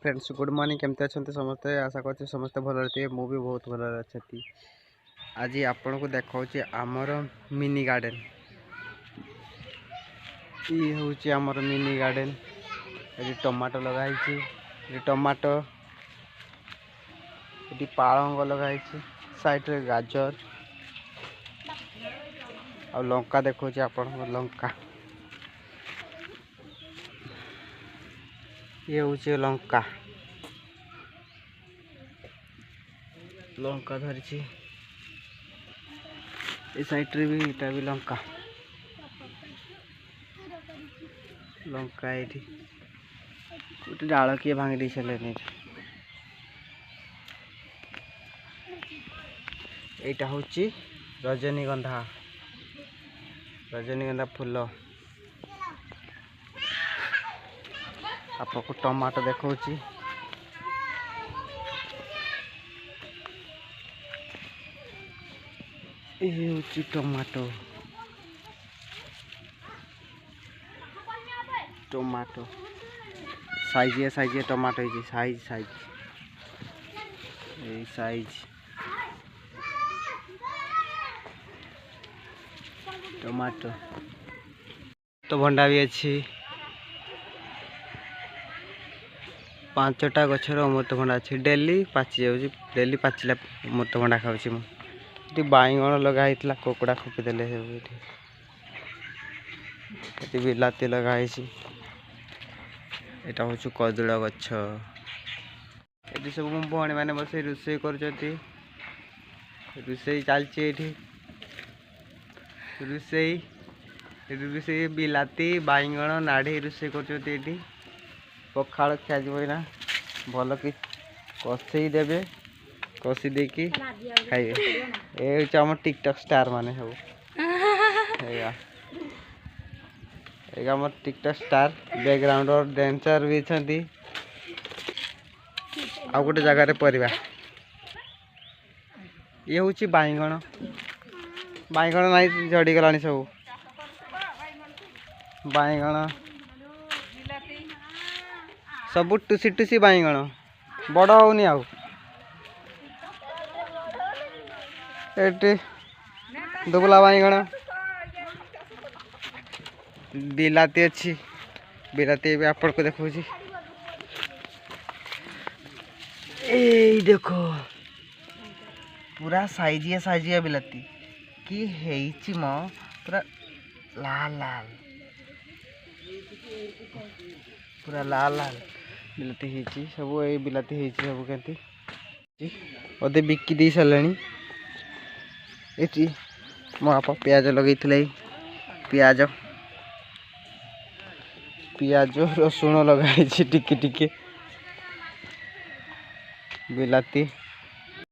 Friends good morning केमती अच्छा समस्ते आशा कर समस्ते भल थे मु भी बहुत भल अच्छी। आज आपण को देखा आमर मिनी गार्डन ये हूँ आमर मिनी गार्डन। ये टमाटो लगाई टमाटो ये पालंग लगाई साइड रे गाजर आ लंका देखो आपण लंका ये हूँ लंका लंका धरी ये साइड रे भी इटा भी लंका लंका ये गोटे डाल किए भांगी दे सारे यहाँ हूँ रजनीगंधा रजनीगंधा फूल आपको टमाटो देखा ये हूँ tomato tomato size tomato size size ये साइज टमाटो तो भंडा भी अच्छी 5टा गचर अमृतभंडा अच्छी डेली पाची जाऊँगी डेली पाचिला अमृतभंडा खाऊँ मुझे बाईगण लगाई कुकुड़ा खोपिदेले ये बिलाती लगाई यहाँ हूँ कदुड़ गछ ये सब मो भणी मैंने बस रोषे कर चलती रोषे बिलाती बाईगण नाड़ी रोषे कर पखाड़ खाइना भल कि कषे देवे कषी देकी खाइए ये हूँ आम टिकटक स्टार माने सब आम टिकटक स्टार बैकग्राउंड और डांसर भी छंती आ गोटे जगार परिवा ये हूँ बाईगण बाईगण नहीं झड़गला सब बाईगण सब टुसी टुसी बाईगण बड़ होनी आउ दुबला बाईगण बिलाती अच्छी बिलाती भी आपण को देखो देखो पूरा साइजिया बिलाती कि हेची म पूरा लाल लाल पूरा लाल लाल बिलाती हेची सब ये बिलाती हेची सब केंती ओदे बिकी दे सारलानी एटी मो आपा प्याज लगे प्याज पियाज रसुण लगाई टिके टिके बिलाती